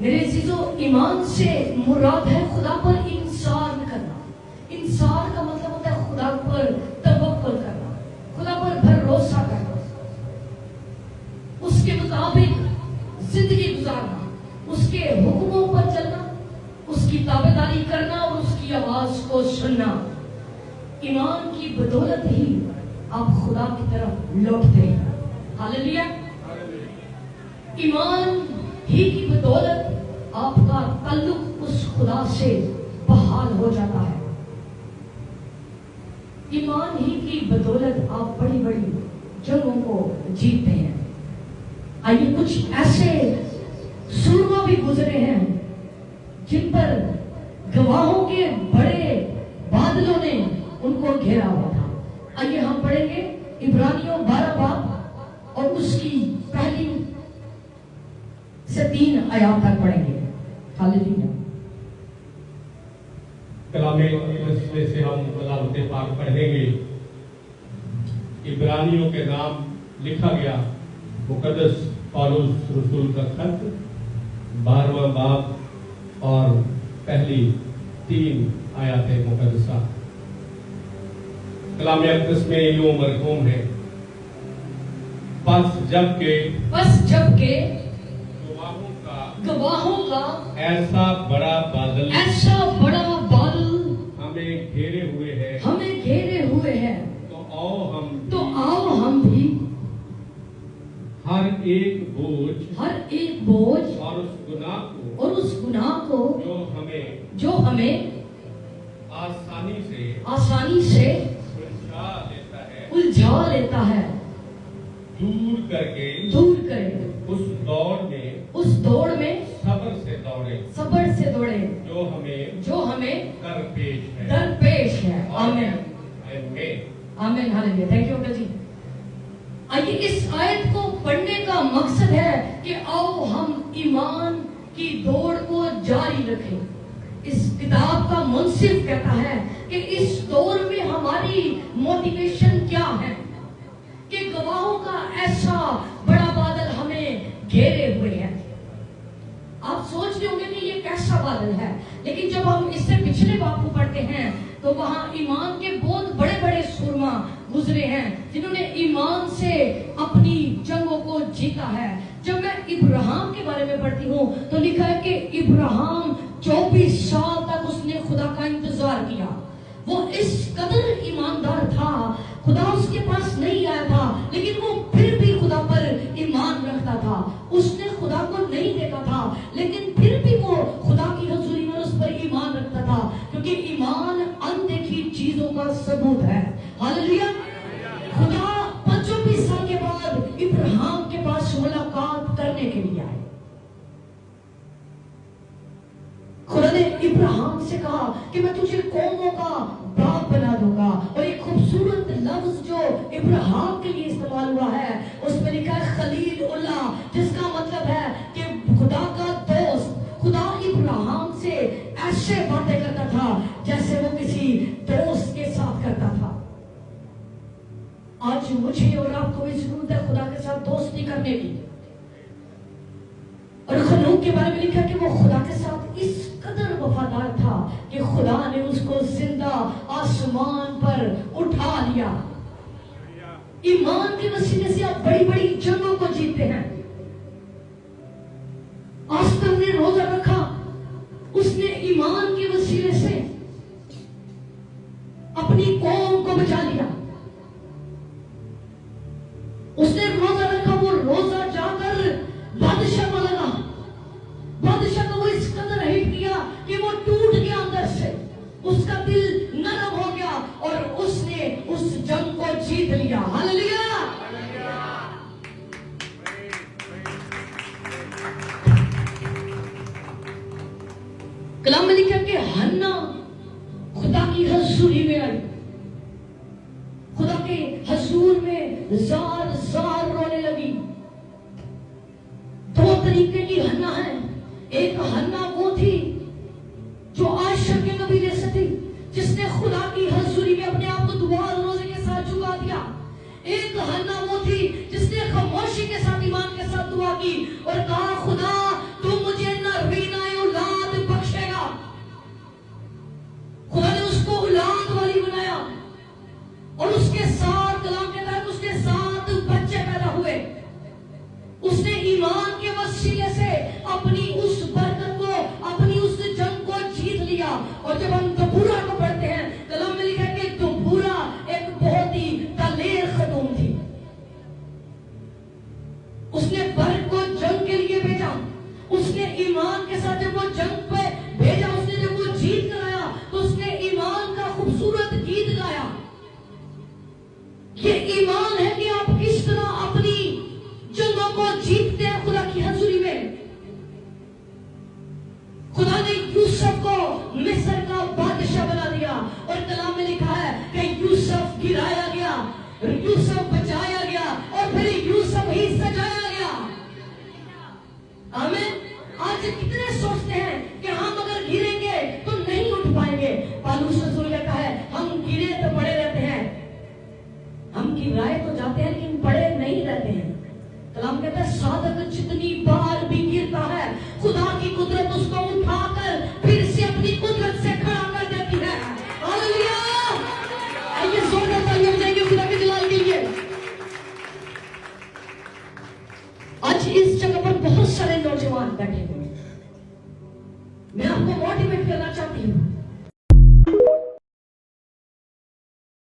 मेरे अजीजों, ईमान से मुराद है खुदा पर इंसार करना। इंसार का मतलब होता है खुदा पर तवक्कुल करना, खुदा पर भरोसा करना, उसके मुताबिक जिंदगी गुजारना, उसके हुक्मों पर चलना, उसकी ताबेदारी करना और उसकी आवाज को सुनना। ईमान की बदौलत ही आप खुदा की तरफ लौटते हैं। हालेलुया। ईमान ही की बदौलत आपका ताल्लुक उस खुदा से बहाल हो जाता है। ईमान ही की बदौलत आप बड़ी बड़ी जंगों को जीतते हैं। आइए कुछ ऐसे सूरमा भी गुजरे हैं जिन पर गवाहों के बड़े बादलों ने उनको घेरा हुआ था। आइए हम पढ़ेंगे इब्रानियों 12 बाब और उसकी पहली से 3 आयत तक पढ़ेंगे। हालेलुया। कलामे में से हम कलामते पाक पढ़ेंगे। इब्रानियों के नाम लिखा गया मुकद्दस पौलुस रसूल का खत 12वां बाब और पहली 3 आयतें मुकद्दसा। कलाम अक़दस में यूं मरकूम है, बस जबकि गवाहों का ऐसा बड़ा बादल हमें घेरे हुए है, तो आओ हम भी हर एक बोझ और उस गुनाह को जो हमें आसानी से उलझा लेता है दूर करके उस दौड़ में सब्र से दौड़े जो हमें दरपेश है। आमीन आमीन। हालेलुया। थैंक यू अंकल जी। आइए इस आयत को पढ़ने का मकसद है कि आओ हम ईमान की दौड़ को जारी रखें। इस किताब का मुंसिफ कहता है कि इस दौर में हमारी मोटिवेशन क्या है कि गवाहों का ऐसा बड़ा बादल हमें घेरे हुए है। आप सोच रहे होंगे कि ये कैसा बादल है, लेकिन जब हम इससे पिछले बाब को पढ़ते हैं तो वहां ईमान के बहुत बड़े बड़े सूरमा गुजरे हैं जिन्होंने ईमान से अपनी जंगों को जीता है। जब मैं इब्राहिम के बारे में पढ़ती हूँ तो लिखा है कि इब्राहिम 24 साल तक उसने खुदा का इंतजार किया। वो इस कदर ईमानदार था, खुदा उसके पास नहीं आया था लेकिन वो फिर भी खुदा पर ईमान रखता था। उसने खुदा को नहीं देखा था लेकिन फिर भी वो खुदा की हजूरी में उस पर ईमान रखता था, क्योंकि ईमान अनदेखी चीजों का सबूत है। हालेलुया। खुदा 25 साल के बाद इब्राहिम के पास मुलाकात करने के लिए आए। खुदा ने इब्राहिम से कहा कि मैं तुझे कौमों का बाप बना दूंगा, और एक खूबसूरत लफ्ज जो इब्राहिम के लिए इस्तेमाल हुआ है उसमें लिखा है खलीलुल्लाह, जिसका मतलब है कि खुदा का दोस्त। खुदा इब्राहिम से ऐसे बातें करता था जैसे वो किसी दोस्त के साथ करता था। आज मुझे और आपको भी जरूरत है खुदा के साथ दोस्ती करने की। और खलूक के बारे में लिखा कि वो खुदा के साथ इस कदर वफादार था कि खुदा ने उसको जिंदा आसमान पर उठा लिया। ईमान के वसीले से आप बड़ी बड़ी जंगों को जीतते हैं। आज तक ने रोजा रखा, उसने ईमान के वसीले से अपनी कौम को बचा लिया। उसने रोजा रखा, वो रोजा जाकर बादशाह को लगा, बादशाह को वो इस कदर हिट किया कि वो टूट गया अंदर से, उसका दिल नरम हो गया और उसने उस जंग को जीत लिया। हालेलुया। कलाम में लिखा कि हन्ना खुदा की हजूरी में आई, खुदा के हजूर में जार जार रोने लगी। 2 तरीके की हन्ना है। एक हन्ना वो थी जो आशा के कबीले से थी, जिसने खुदा की हजूरी में अपने आप को दुआ और रोजे के साथ झुका दिया। एक हन्ना वो थी जिसने खामोशी के साथ ईमान के साथ दुआ की और कहा खुदा तू मुझे न उसने बर्क को जंग के लिए भेजा, उसने ईमान के साथ जब वो जंग पे भेजा, उसने जब वो जीत कर आया तो उसने ईमान का खूबसूरत गीत गाया। ये ईमान है कि आप किस तरह अपनी जंगों को जीतते हैं खुदा की हजूरी में। खुदा ने यूसुफ को मिस्र का बादशाह बना दिया और कलाम में लिखा है कि यूसुफ गिराया गया, यूसुफ बचाया गया और फिर यूसुफ ही सजाया गया। आमीन। आज कितने सोचते हैं कि हम अगर गिरेंगे तो नहीं उठ पाएंगे। पौलुस रसूल ने कहा है हम गिरे तो पड़े रहते हैं, हम गिराए तो जाते हैं लेकिन पड़े नहीं रहते हैं। कलाम कहता है साधक जितनी बार भी गिरता है खुदा की कुदरत उसको उठाकर फिर से अपनी कुदरत से खड़ा कर देती है। हालेलुया। आइए जोरदार तालियां बजाएंगे खुदा के जलाल के लिए। आज इस जगह पर बहुत सारे नौजवान बैठे हुए, मैं आपको मोटिवेट करना चाहती हूँ